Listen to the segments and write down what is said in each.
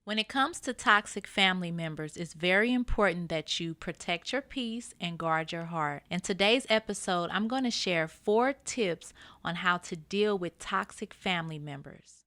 When it comes to toxic family members, it's very important that you protect your peace and guard your heart. In today's episode, I'm going to share 4 tips on how to deal with toxic family members.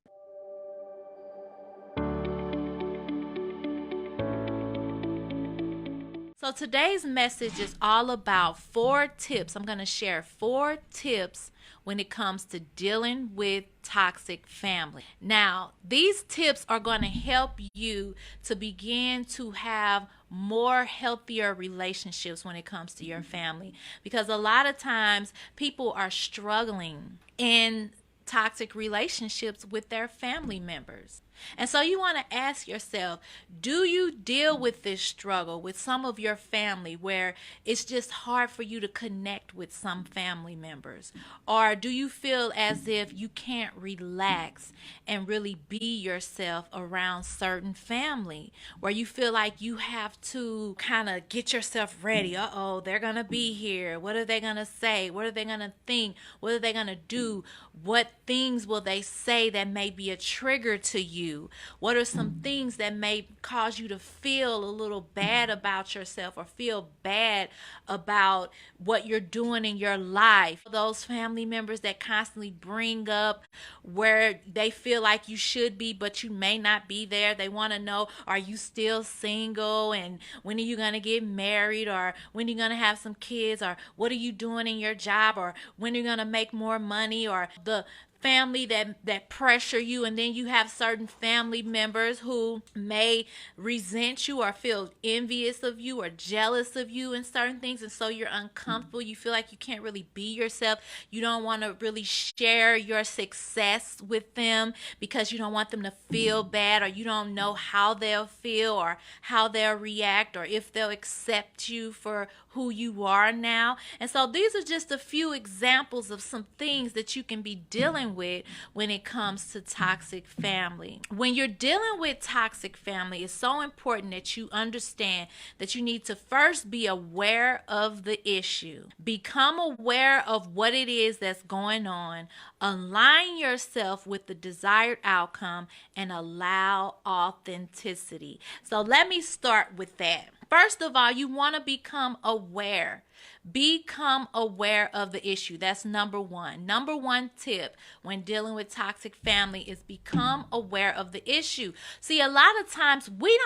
So today's message is all about 4 tips. I'm going to share 4 tips when it comes to dealing with toxic family. Now, these tips are going to help you to begin to have more healthier relationships when it comes to your family, because a lot of times people are struggling in toxic relationships with their family members. And so you want to ask yourself, do you deal with this struggle with some of your family where it's just hard for you to connect with some family members? Or do you feel as if you can't relax and really be yourself around certain family, where you feel like you have to kind of get yourself ready? Uh-oh, they're going to be here. What are they going to say? What are they going to think? What are they going to do? What things will they say that may be a trigger to you? What are some things that may cause you to feel a little bad about yourself or feel bad about what you're doing in your life? Those family members that constantly bring up where they feel like you should be, but you may not be there. They want to know, are you still single? And when are you going to get married? Or when are you going to have some kids? Or what are you doing in your job? Or when are you going to make more money? Or the family that pressure you, and then you have certain family members who may resent you or feel envious of you or jealous of you in certain things, and so you're uncomfortable. You feel like you can't really be yourself. You don't want to really share your success with them because you don't want them to feel bad, or you don't know how they'll feel or how they'll react or if they'll accept you for who you are now. And so these are just a few examples of some things that you can be dealing with when it comes to toxic family. When you're dealing with toxic family, it's so important that you understand that you need to first be aware of the issue. Become aware of what it is that's going on. Align yourself with the desired outcome and allow authenticity. So let me start with that. First of all, you want to become aware. Become aware of the issue. That's number one. Number one tip when dealing with toxic family is become aware of the issue. See, a lot of times we're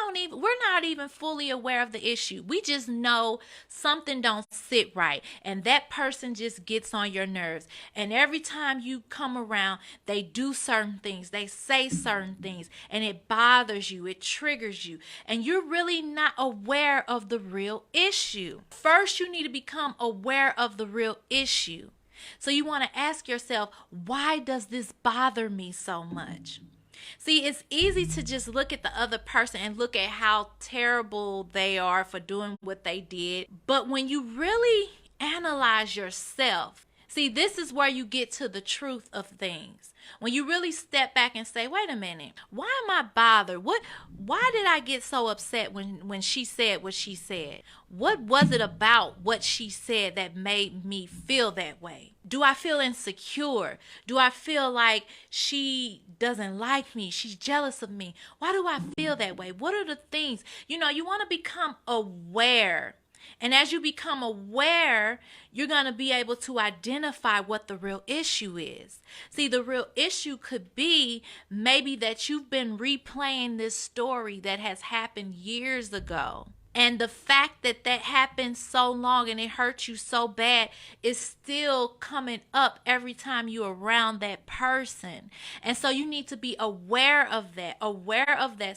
not even fully aware of the issue. We just know something don't sit right, and that person just gets on your nerves. And every time you come around, they do certain things, they say certain things, and it bothers you, it triggers you, and you're really not aware of the real issue. First, you need to become aware of the real issue. So you want to ask yourself, why does this bother me so much? See, it's easy to just look at the other person and look at how terrible they are for doing what they did. But when you really analyze yourself, see, this is where you get to the truth of things. When you really step back and say, wait a minute, why am I bothered? Why did I get so upset when she said what she said? What was it about what she said that made me feel that way? Do I feel insecure? Do I feel like she doesn't like me? She's jealous of me. Why do I feel that way? What are the things? You want to become aware. And as you become aware, you're going to be able to identify what the real issue is. See, the real issue could be maybe that you've been replaying this story that has happened years ago. And the fact that happened so long and it hurt you so bad is still coming up every time you're around that person. And so you need to be aware of that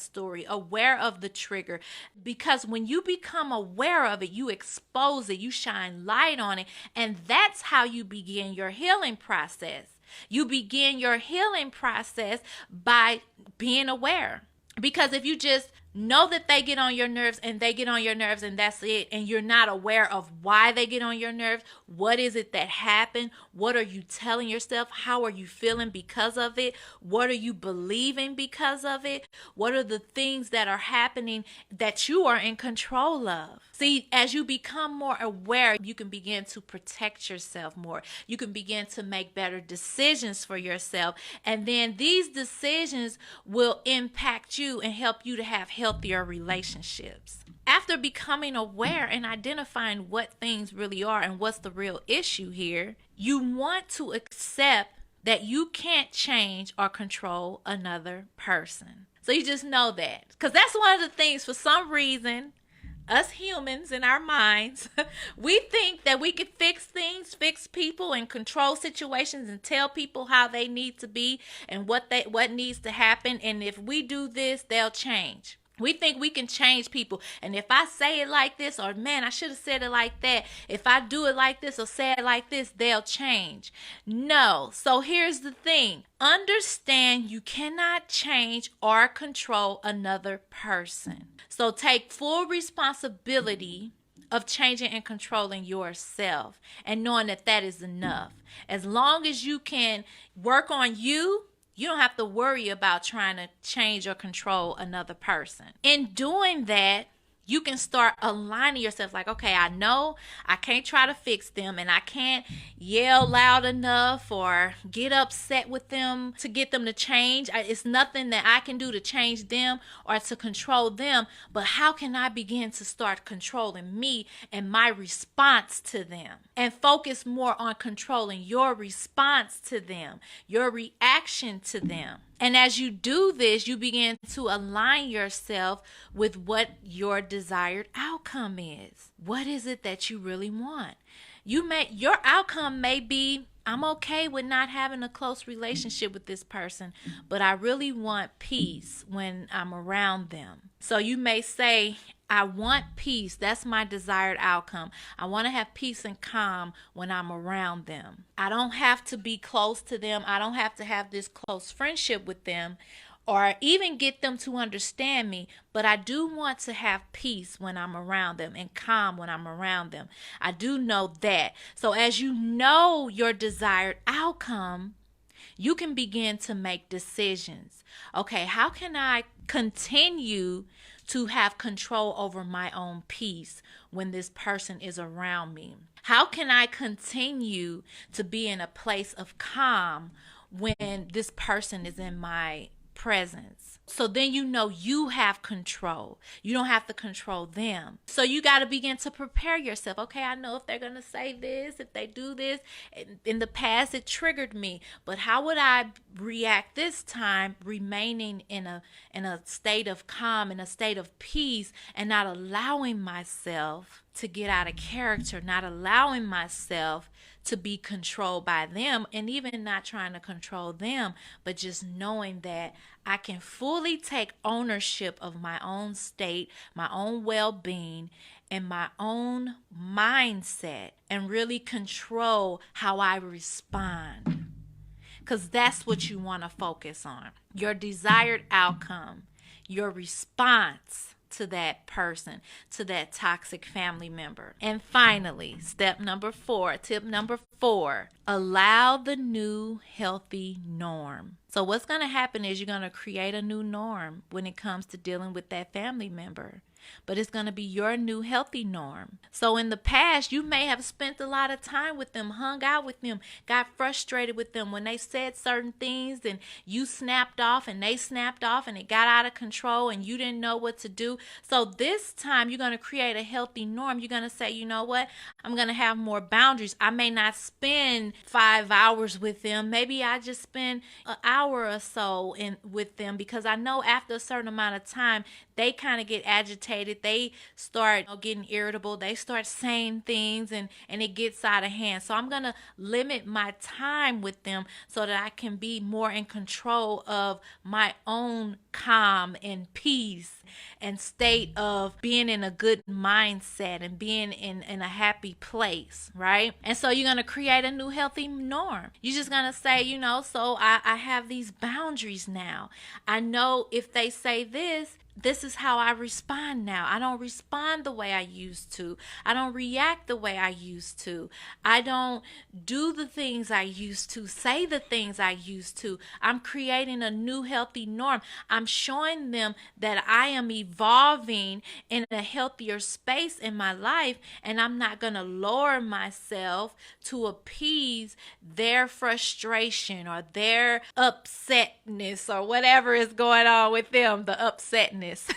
story, aware of the trigger. Because when you become aware of it, you expose it, you shine light on it. And that's how you begin your healing process. You begin your healing process by being aware. Because if you just know that they get on your nerves and they get on your nerves and that's it. And you're not aware of why they get on your nerves. What is it that happened? What are you telling yourself? How are you feeling because of it? What are you believing because of it? What are the things that are happening that you are in control of? See, as you become more aware, you can begin to protect yourself more. You can begin to make better decisions for yourself. And then these decisions will impact you and help you to have healthier relationships. After becoming aware and identifying what things really are and what's the real issue here, you want to accept that you can't change or control another person. So you just know that. Because that's one of the things, for some reason, us humans in our minds, we think that we can fix things, fix people, and control situations and tell people how they need to be and what needs to happen. And if we do this, they'll change. We think we can change people. And if I say it like this, or man, I should have said it like that. If I do it like this or say it like this, they'll change. No. So here's the thing. Understand you cannot change or control another person. So take full responsibility of changing and controlling yourself and knowing that that is enough. As long as you can work on you, you don't have to worry about trying to change or control another person. In doing that, you can start aligning yourself like, okay, I know I can't try to fix them and I can't yell loud enough or get upset with them to get them to change. It's nothing that I can do to change them or to control them. But how can I begin to start controlling me and my response to them and focus more on controlling your response to them, your reaction to them? And as you do this, you begin to align yourself with what your desired outcome is. What is it that you really want? Your outcome may be, I'm okay with not having a close relationship with this person, but I really want peace when I'm around them. So you may say, I want peace. That's my desired outcome. I want to have peace and calm when I'm around them. I don't have to be close to them. I don't have to have this close friendship with them or even get them to understand me, but I do want to have peace when I'm around them and calm when I'm around them. I do know that. So as you know your desired outcome, you can begin to make decisions. Okay, how can I continue to have control over my own peace when this person is around me? How can I continue to be in a place of calm when this person is in my presence? So then you know you have control. You don't have to control them. So you got to begin to prepare yourself. Okay, I know if they're going to say this, if they do this. In the past, it triggered me. But how would I react this time, remaining in a state of calm, in a state of peace, and not allowing myself to get out of character, not allowing myself to be controlled by them, and even not trying to control them, but just knowing that I can fully take ownership of my own state, my own well-being, and my own mindset, and really control how I respond. Because that's what you want to focus on. Your desired outcome, your response to that person, to that toxic family member. And finally, tip number 4, allow the new healthy norm. So what's going to happen is you're going to create a new norm when it comes to dealing with that family member. But it's going to be your new healthy norm. So in the past, you may have spent a lot of time with them, hung out with them, got frustrated with them when they said certain things, and you snapped off and they snapped off and it got out of control and you didn't know what to do. So this time you're going to create a healthy norm. You're going to say, you know what? I'm going to have more boundaries. I may not spend 5 hours with them. Maybe I just spend an hour or so with them, because I know after a certain amount of time, they kind of get agitated. They start getting irritable. They start saying things and it gets out of hand. So I'm going to limit my time with them so that I can be more in control of my own calm and peace and state of being in a good mindset and being in a happy place, right? And so you're going to create a new healthy norm. You're just going to say, so I have these boundaries now. I know if they say this, this is how I respond now. I don't respond the way I used to. I don't react the way I used to. I don't do the things I used to, say the things I used to. I'm creating a new healthy norm. I'm showing them that I am evolving in a healthier space in my life, and I'm not going to lower myself to appease their frustration or their upsetness or whatever is going on with them, the upsetness.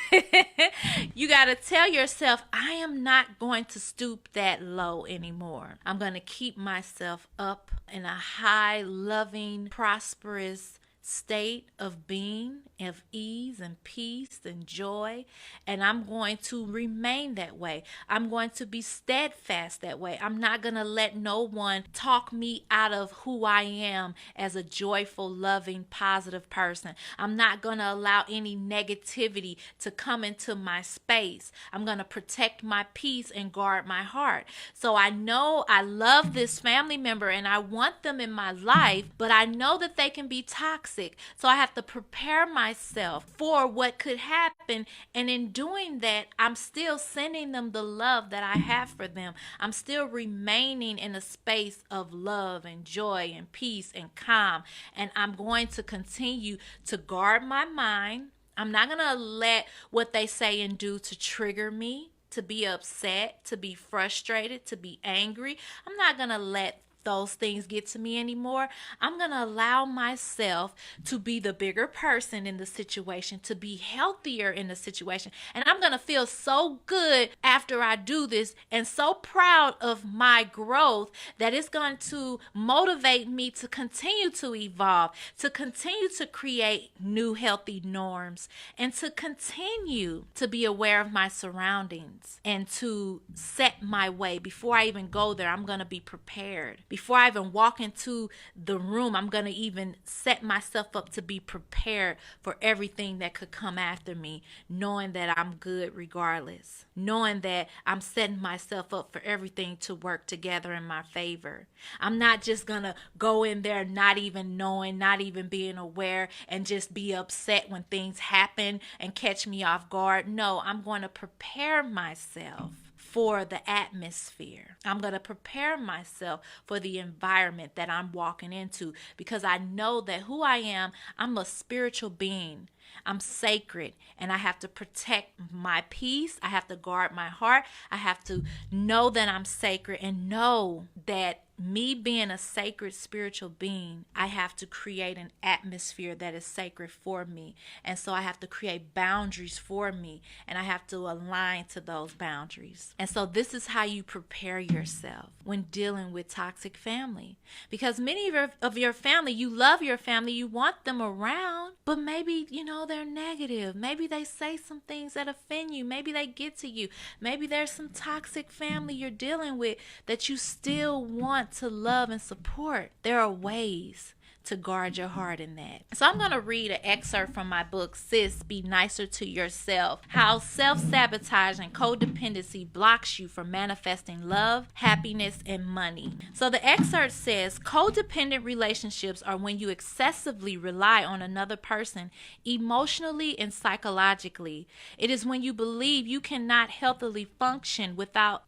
You got to tell yourself, I am not going to stoop that low anymore. I'm going to keep myself up in a high, loving, prosperous state of being, of ease and peace and joy, and I'm going to remain that way. I'm going to be steadfast that way. I'm not going to let no one talk me out of who I am as a joyful, loving, positive person. I'm not going to allow any negativity to come into my space. I'm going to protect my peace and guard my heart. So I know I love this family member and I want them in my life, but I know that they can be toxic. So I have to prepare myself for what could happen. And in doing that, I'm still sending them the love that I have for them. I'm still remaining in a space of love and joy and peace and calm. And I'm going to continue to guard my mind. I'm not going to let what they say and do to trigger me, to be upset, to be frustrated, to be angry. I'm not going to let those things get to me anymore. I'm going to allow myself to be the bigger person in the situation, to be healthier in the situation. And I'm going to feel so good after I do this and so proud of my growth that it's going to motivate me to continue to evolve, to continue to create new healthy norms, and to continue to be aware of my surroundings and to set my way. Before I even go there, I'm going to be prepared. Before I even walk into the room, I'm going to even set myself up to be prepared for everything that could come after me, knowing that I'm good regardless, knowing that I'm setting myself up for everything to work together in my favor. I'm not just going to go in there not even knowing, not even being aware, and just be upset when things happen and catch me off guard. No, I'm going to prepare myself for the atmosphere. I'm going to prepare myself for the environment that I'm walking into, because I know that who I am, I'm a spiritual being. I'm sacred, and I have to protect my peace. I have to guard my heart. I have to know that I'm sacred and know that me being a sacred spiritual being, I have to create an atmosphere that is sacred for me. And so I have to create boundaries for me, and I have to align to those boundaries. And so this is how you prepare yourself when dealing with toxic family. Because many of your family, you love your family, you want them around, but maybe, they're negative. Maybe they say some things that offend you. Maybe they get to you. Maybe there's some toxic family you're dealing with that you still want to love and support. There are ways to guard your heart in that. So I'm going to read an excerpt from my book, Sis, Be Nicer to Yourself, How Self-Sabotage and Codependency Blocks You from Manifesting Love, Happiness, and Money. So the excerpt says, codependent relationships are when you excessively rely on another person emotionally and psychologically. It is when you believe you cannot healthily function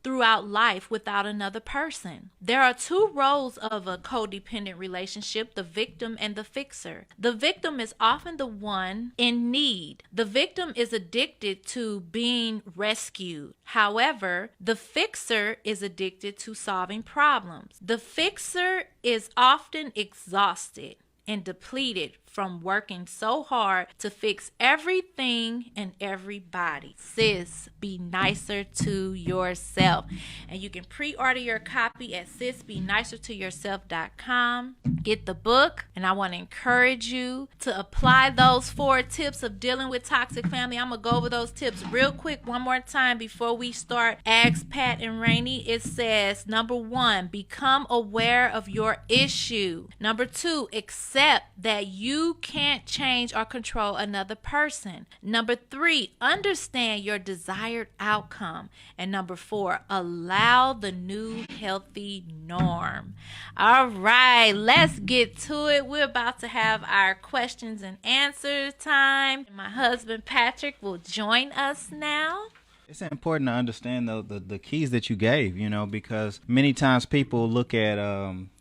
throughout life without another person. There are two roles of a codependent relationship, the victim and the fixer. The victim is often the one in need. The victim is addicted to being rescued. However, the fixer is addicted to solving problems. The fixer is often exhausted and depleted from working so hard to fix everything and everybody. Sis, be nicer to yourself. And you can pre-order your copy at sisbenicertoyourself.com. Get the book, and I want to encourage you to apply those 4 tips of dealing with toxic family. I'm going to go over those tips real quick one more time before we start. Ask Pat and Rainie. It says, number 1, become aware of your issue. Number 2, accept that you You can't change or control another person. Number 3, understand your desired outcome. And number 4, allow the new healthy norm. All right, let's get to it. We're about to have our questions and answers time. My husband Patrick will join us now. It's important to understand the keys that you gave, because many times people look at,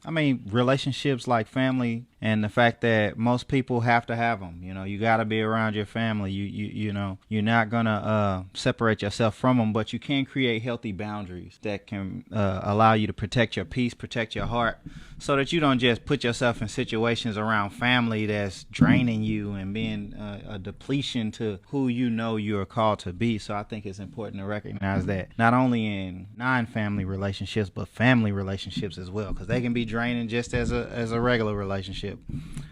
relationships like family, and the fact that most people have to have them. You got to be around your family. You're not gonna separate yourself from them, but you can create healthy boundaries that can allow you to protect your peace, protect your heart, so that you don't just put yourself in situations around family that's draining you and being a depletion to who you're called to be. So I think it's important to recognize that not only in non-family relationships, but family relationships as well, because they can be draining just as a regular relationship.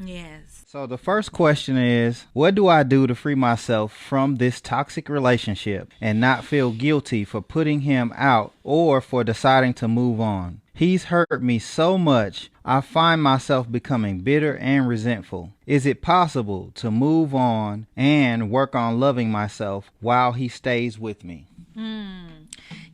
Yes. So the first question is, what do I do to free myself from this toxic relationship and not feel guilty for putting him out or for deciding to move on? He's hurt me so much, I find myself becoming bitter and resentful. Is it possible to move on and work on loving myself while he stays with me?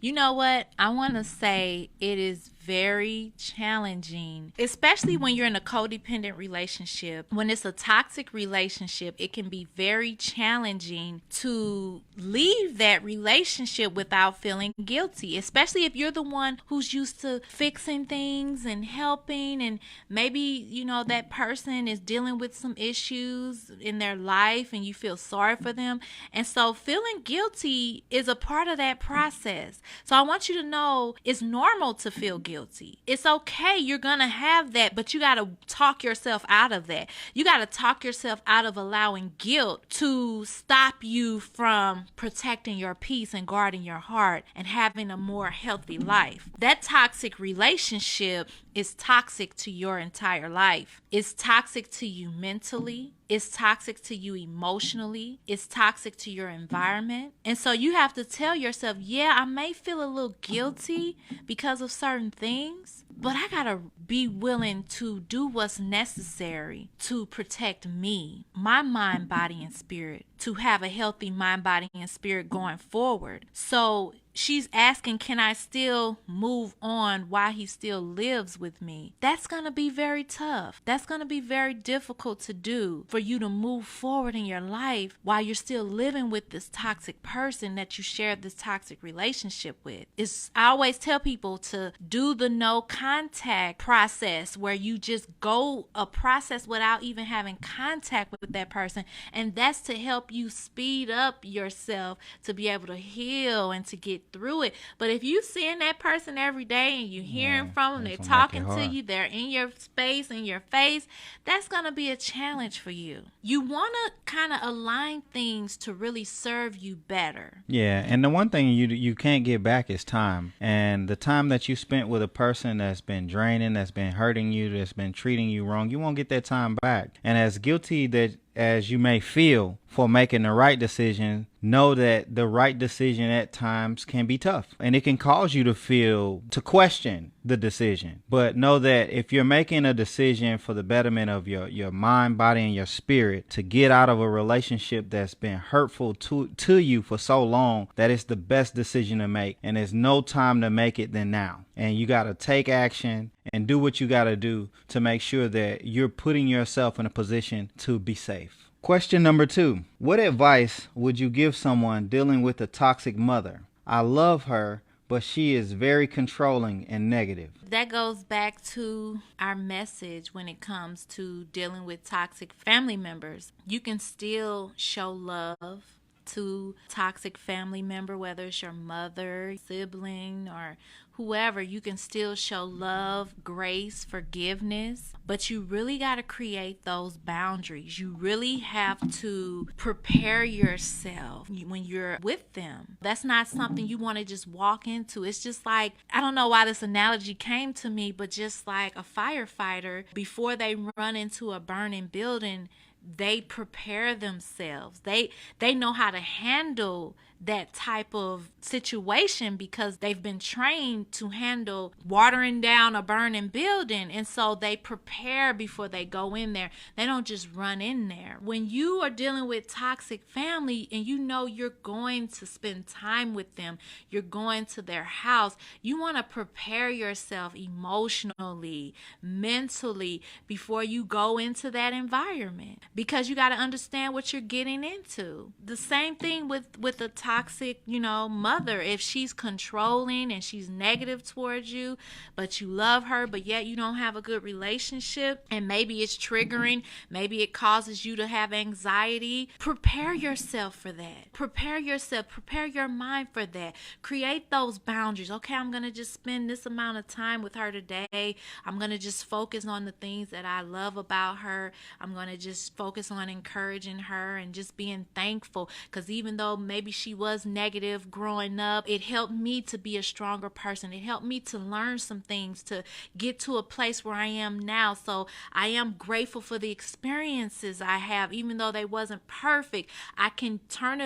You know what? I want to say it is very challenging, especially when you're in a codependent relationship. When it's a toxic relationship, it can be very challenging to leave that relationship without feeling guilty, especially if you're the one who's used to fixing things and helping, and maybe, that person is dealing with some issues in their life and you feel sorry for them. And so feeling guilty is a part of that process. So I want you to know it's normal to feel guilty. It's okay. You're going to have that, but you got to talk yourself out of that. You got to talk yourself out of allowing guilt to stop you from protecting your peace and guarding your heart and having a more healthy life. That toxic relationship is toxic to your entire life. It's toxic to you mentally. It's toxic to you emotionally. It's toxic to your environment. And so you have to tell yourself, yeah, I may feel a little guilty because of certain things, but I gotta be willing to do what's necessary to protect me, my mind, body, and spirit, to have a healthy mind, body, and spirit going forward. So she's asking, can I still move on while he still lives with me? That's going to be very tough. That's going to be very difficult to do, for you to move forward in your life while you're still living with this toxic person that you shared this toxic relationship with. I always tell people to do the no contact process, where you just go a process without even having contact with that person. And that's to help you speed up yourself to be able to heal and to get through it. But if you seeing that person every day and you hearing from them, they're talking to you, they're in your space, in your face, that's going to be a challenge for you. You want to kind of align things to really serve you better. Yeah, and the one thing you can't get back is time. And the time that you spent with a person that's been draining, that's been hurting you, that's been treating you wrong, you won't get that time back. And as guilty as you may feel for making the right decision, know that the right decision at times can be tough, and it can cause you to question the decision. But know that if you're making a decision for the betterment of your mind, body, and your spirit, to get out of a relationship that's been hurtful to you for so long, that it's the best decision to make, and there's no time to make it than now. And you got to take action and do what you got to do to make sure that you're putting yourself in a position to be safe. Question number 2. What advice would you give someone dealing with a toxic mother? I love her, but she is very controlling and negative. That goes back to our message when it comes to dealing with toxic family members. You can still show love to toxic family member, whether it's your mother, sibling, or whoever. You can still show love, grace, forgiveness, but you really got to create those boundaries. You really have to prepare yourself when you're with them. That's not something you want to just walk into. It's just like, I don't know why this analogy came to me, but just like a firefighter, before they run into a burning building, they prepare themselves. They know how to handle that type of situation because they've been trained to handle watering down a burning building. And so they prepare before they go in there. They don't just run in there. When you are dealing with toxic family and you know you're going to spend time with them, you're going to their house, you want to prepare yourself emotionally, mentally before you go into that environment, because you got to understand what you're getting into. The same thing with a toxic, mother. If she's controlling and she's negative towards you, but you love her, but yet you don't have a good relationship, and maybe it's triggering, maybe it causes you to have anxiety, prepare yourself for that. Prepare yourself, prepare your mind for that. Create those boundaries. Okay, I'm going to just spend this amount of time with her today. I'm going to just focus on the things that I love about her. I'm going to just focus on encouraging her and just being thankful, because even though maybe she was negative growing up, it helped me to be a stronger person. It helped me to learn some things, to get to a place where I am now. So I am grateful for the experiences I have, even though they wasn't perfect. I can turn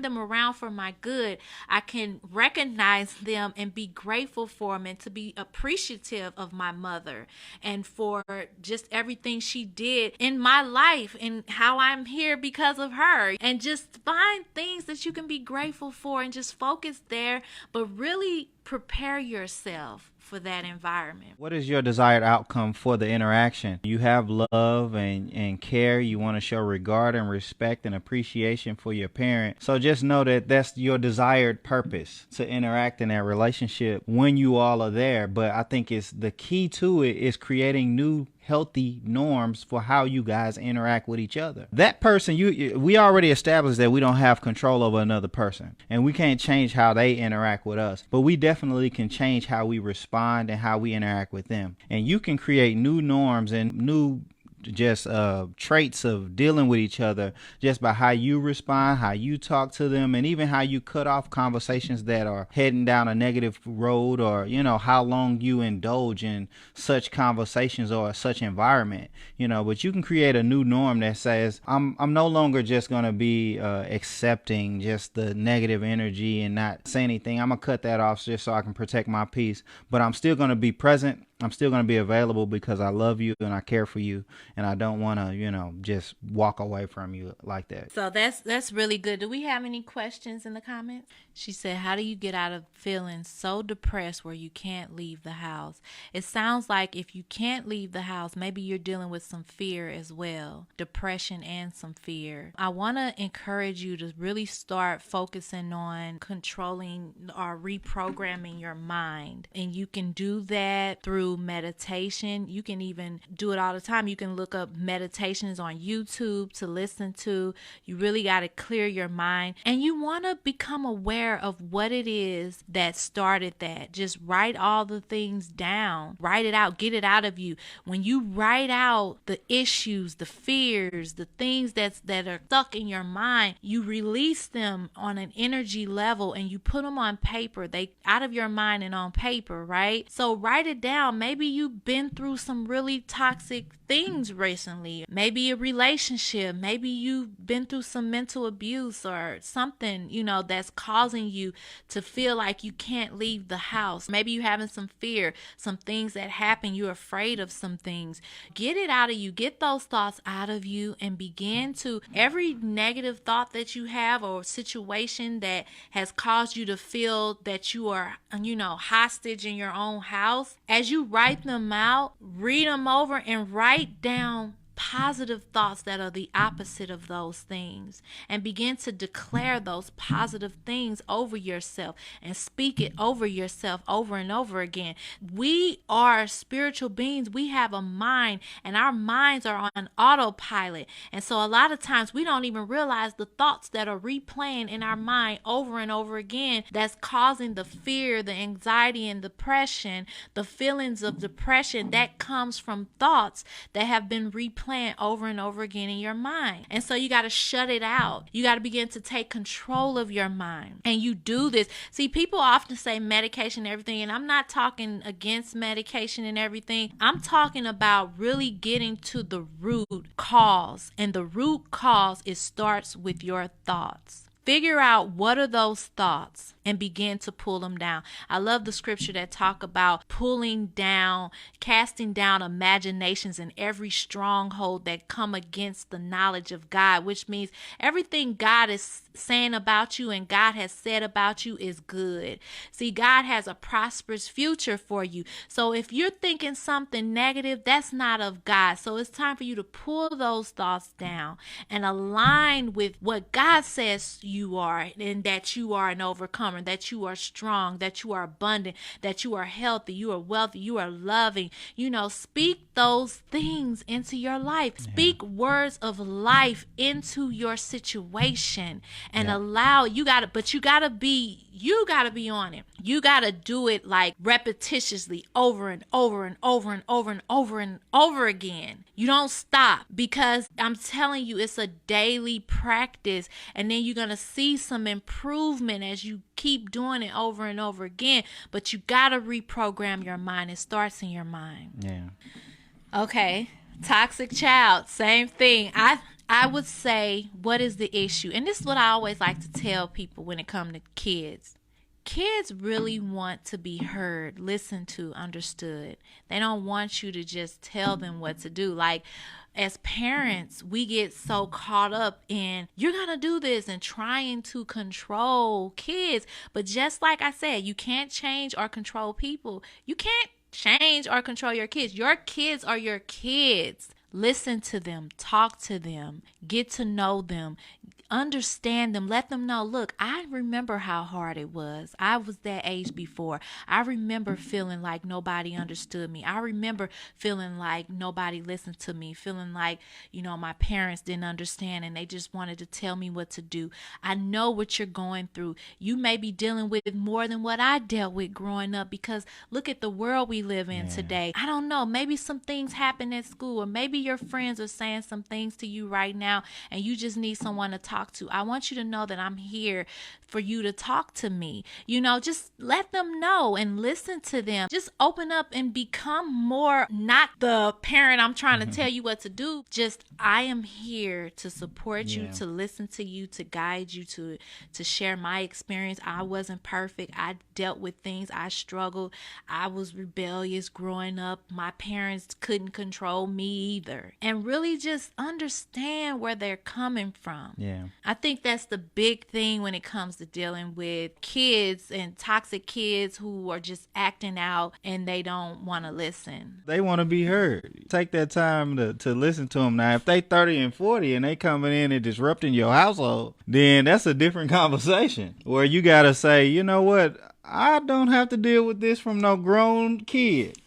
them around for my good. I can recognize them and be grateful for them, and to be appreciative of my mother and for just everything she did in my life and how I'm here because of her. And just find things that you can be grateful for and just focus there, but really prepare yourself for that environment. What is your desired outcome for the interaction? You have love and care. You want to show regard and respect and appreciation for your parent. So just know that that's your desired purpose, to interact in that relationship when you all are there. But I think it's the key to it is creating new healthy norms for how you guys interact with each other. That person, we already established that we don't have control over another person, and we can't change how they interact with us, but we definitely can change how we respond and how we interact with them. And you can create new norms and new traits of dealing with each other just by how you respond, how you talk to them, and even how you cut off conversations that are heading down a negative road, or how long you indulge in such conversations or such environment. But you can create a new norm that says I'm no longer just going to be accepting just the negative energy and not say anything. I'm gonna cut that off just so I can protect my peace, but I'm still going to be present. I'm still going to be available because I love you and I care for you, and I don't want to, just walk away from you like that. So that's really good. Do we have any questions in the comments? She said, how do you get out of feeling so depressed where you can't leave the house? It sounds like if you can't leave the house, maybe you're dealing with some fear as well, depression and some fear. I want to encourage you to really start focusing on controlling or reprogramming your mind. And you can do that through meditation. You can even do it all the time. You can look up meditations on YouTube to listen to. You really got to clear your mind, and you want to become aware of what it is that started that. Just write all the things down. Write it out. Get it out of you. When you write out the issues, the fears, the things that are stuck in your mind, you release them on an energy level and you put them on paper. They out of your mind and on paper, right? So write it down. Maybe you've been through some really toxic things recently. Maybe a relationship. Maybe you've been through some mental abuse or something, that's causing you to feel like you can't leave the house. Maybe you're having some fear, some things that happen. You're afraid of some things. Get it out of you. Get those thoughts out of you and begin to, every negative thought that you have or situation that has caused you to feel that you are, hostage in your own house, as you write them out, read them over and write down positive thoughts that are the opposite of those things, and begin to declare those positive things over yourself and speak it over yourself over and over again. We are spiritual beings. We have a mind, and our minds are on autopilot. And so a lot of times we don't even realize the thoughts that are replaying in our mind over and over again that's causing the fear, the anxiety and depression, the feelings of depression that comes from thoughts that have been replaying over and over again in your mind. And so you got to shut it out. You got to begin to take control of your mind. And you do this. See, people often say medication and everything, and I'm not talking against medication and everything. I'm talking about really getting to the root cause. And the root cause, it starts with your thoughts. figure out what are those thoughts and begin to pull them down. I love the scripture that talk about pulling down, casting down imaginations and every stronghold that come against the knowledge of God, which means everything God is saying about you and God has said about you is good. See, God has a prosperous future for you. So if you're thinking something negative, that's not of God. So it's time for you to pull those thoughts down and align with what God says you are, and that you are an overcomer, that you are strong, that you are abundant, that you are healthy, you are wealthy, you are loving. Speak those things into your life. Speak words of life into your situation and allow, you gotta be on it. You gotta do it like repetitiously over and over and over and over and over and over again. You don't stop, because I'm telling you, it's a daily practice, and then you're gonna see some improvement as you keep doing it over and over again. But you gotta reprogram your mind. It starts in your mind. Yeah. Okay. Toxic child, same thing. I would say, what is the issue? And this is what I always like to tell people when it comes to kids. Kids really want to be heard, listened to, understood. They don't want you to just tell them what to do. Like, as parents, we get so caught up in, you're going to do this, and trying to control kids. But just like I said, you can't change or control people. You can't change or control your kids. Your kids are your kids. Listen to them, talk to them, get to know them, understand them, let them know, look, I remember how hard it was. I was that age before. I remember feeling like nobody understood me. I remember feeling like nobody listened to me, feeling like, my parents didn't understand and they just wanted to tell me what to do. I know what you're going through. You may be dealing with more than what I dealt with growing up, because look at the world we live in today. I don't know, maybe some things happen at school, or maybe your friends are saying some things to you right now and you just need someone to talk to. I want you to know that I'm here for you to talk to me. Just let them know and listen to them. Just open up and become more, not the parent I'm trying to tell you what to do. Just, I am here to support you, to listen to you, to guide you, to share my experience. I wasn't perfect. I dealt with things. I struggled. I was rebellious growing up. My parents couldn't control me either. And really just understand where they're coming from. Yeah. I think that's the big thing when it comes to dealing with kids and toxic kids who are just acting out and they don't want to listen. They want to be heard. Take that time to listen to them. Now, if they 30 and 40 and they coming in and disrupting your household, then that's a different conversation where you got to say, you know what? I don't have to deal with this from no grown kid.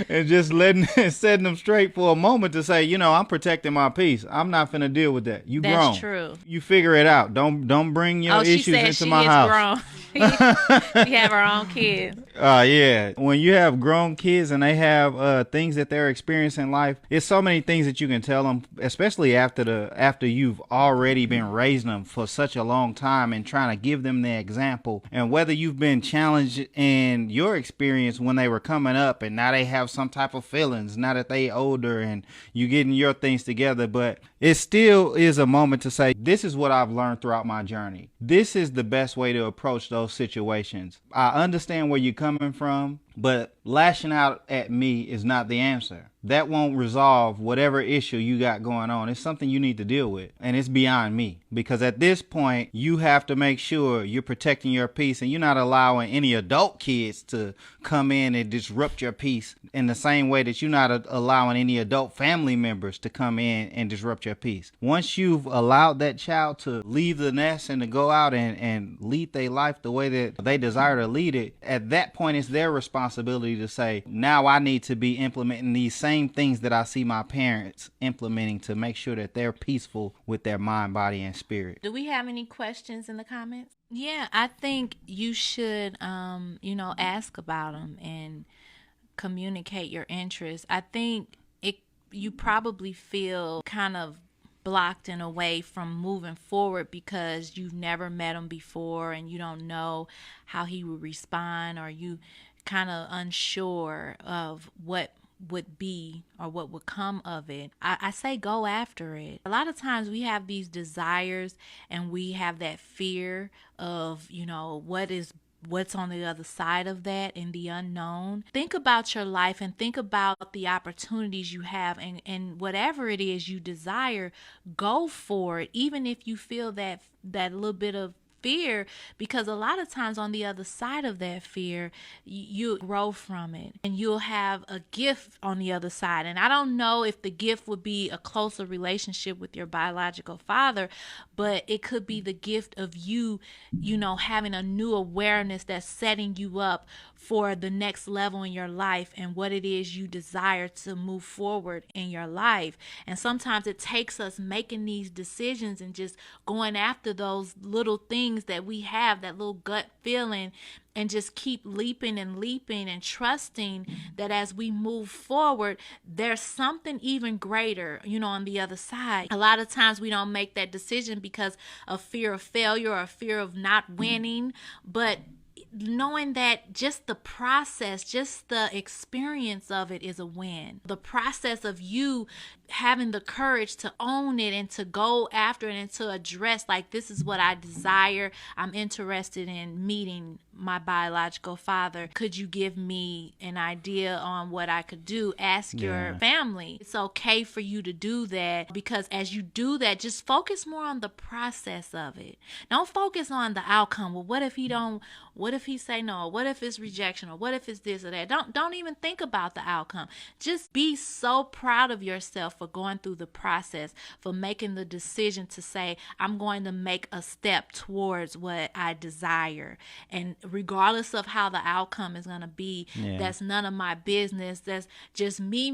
And just setting them straight for a moment to say, I'm protecting my peace. I'm not finna deal with that. You grown. That's true. You figure it out. Don't bring your issues into my house. Grown. You have her own kids. Yeah. When you have grown kids and they have things that they're experiencing in life, it's so many things that you can tell them, especially after you've already been raising them for such a long time and trying to give them the example. And whether you've been challenged in your experience when they were coming up and now they have some type of feelings now that they older and you getting your things together, but it still is a moment to say, this is what I've learned throughout my journey. This is the best way to approach those situations. I understand where you're coming from, but lashing out at me is not the answer. That won't resolve whatever issue you got going on. It's something you need to deal with, and it's beyond me. Because at this point, you have to make sure you're protecting your peace and you're not allowing any adult kids to come in and disrupt your peace in the same way that you're not allowing any adult family members to come in and disrupt your peace. Once you've allowed that child to leave the nest and to go out and lead their life the way that they desire to lead it, at that point, it's their responsibility to say, now I need to be implementing these same things that I see my parents implementing to make sure that they're peaceful with their mind, body, and spirit. Do we have any questions in the comments? Yeah, I think you should, ask about them and communicate your interests. I think you probably feel kind of blocked in a way from moving forward because you've never met him before and you don't know how he would respond, or you kind of unsure of what would be or what would come of it, I say go after it. A lot of times we have these desires and we have that fear of, what's on the other side of that in the unknown. Think about your life and think about the opportunities you have, and whatever it is you desire, go for it, even if you feel that little bit of fear, because a lot of times on the other side of that fear, you grow from it and you'll have a gift on the other side. And I don't know if the gift would be a closer relationship with your biological father, but it could be the gift of you having a new awareness that's setting you up for the next level in your life and what it is you desire to move forward in your life. And sometimes it takes us making these decisions and just going after those little things that we have, that little gut feeling, and just keep leaping and trusting that as we move forward, there's something even greater, on the other side. A lot of times we don't make that decision because of fear of failure or fear of not winning, but knowing that just the process, just the experience of it is a win. The process of you having the courage to own it and to go after it and to address, like, this is what I desire. I'm interested in meeting my biological father. Could you give me an idea on what I could do? Ask your family. It's okay for you to do that, because as you do that, just focus more on the process of it. Don't focus on the outcome. Well, what if he say no? What if it's rejection? Or what if it's this or that? Don't even think about the outcome. Just be so proud of yourself for going through the process, for making the decision to say, I'm going to make a step towards what I desire. And regardless of how the outcome is going to be, that's none of my business. That's just me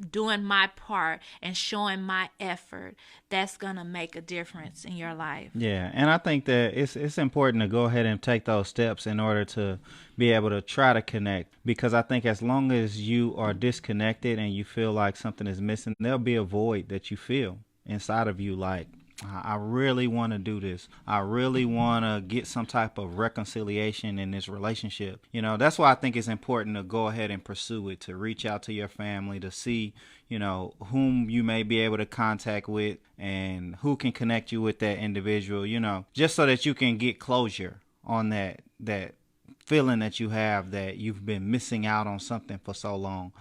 doing my part and showing my effort. That's going to make a difference in your life. Yeah, and I think that it's important to go ahead and take those steps in order to be able to try to connect, because I think as long as you are disconnected and you feel like something is missing, there'll be a void that you feel inside of you, like, I really want to do this. I really want to get some type of reconciliation in this relationship. That's why I think it's important to go ahead and pursue it, to reach out to your family, to see, whom you may be able to contact with and who can connect you with that individual, just so that you can get closure on that feeling that you have that you've been missing out on something for so long,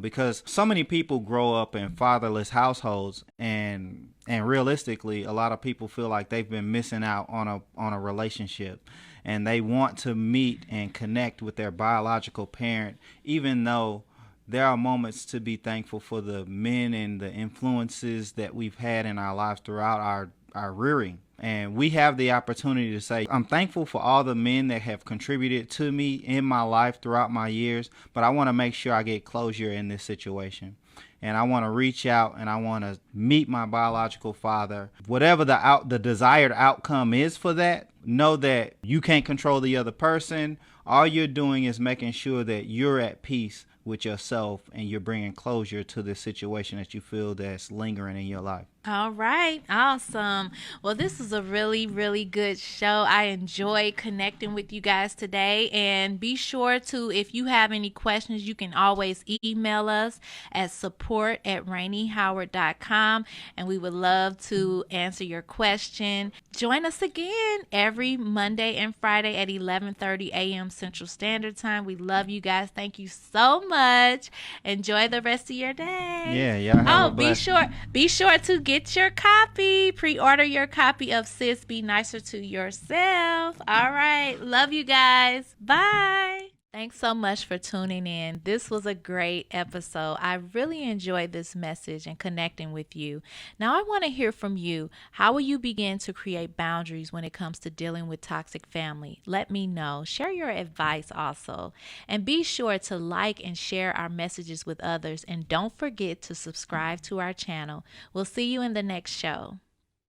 because so many people grow up in fatherless households, and realistically, a lot of people feel like they've been missing out on a relationship, and they want to meet and connect with their biological parent, even though there are moments to be thankful for the men and the influences that we've had in our lives throughout our rearing. And we have the opportunity to say, I'm thankful for all the men that have contributed to me in my life throughout my years, but I want to make sure I get closure in this situation. And I want to reach out and I want to meet my biological father. Whatever the desired outcome is for that, know that you can't control the other person. All you're doing is making sure that you're at peace with yourself and you're bringing closure to this situation that you feel that's lingering in your life. All right. Awesome. Well, this is a really, really good show. I enjoyed connecting with you guys today. And be sure to, if you have any questions, you can always email us at support@RainieHoward.com. And we would love to answer your question. Join us again every Monday and Friday at 11:30 a.m. Central Standard Time. We love you guys. Thank you so much. Enjoy the rest of your day. Yeah, y'all have a blessing. Be sure to get your copy. Pre-order your copy of Sis Be Nicer to Yourself. All right. Love you guys. Bye. Thanks so much for tuning in. This was a great episode. I really enjoyed this message and connecting with you. Now I want to hear from you. How will you begin to create boundaries when it comes to dealing with toxic family? Let me know. Share your advice also. And be sure to like and share our messages with others. And don't forget to subscribe to our channel. We'll see you in the next show.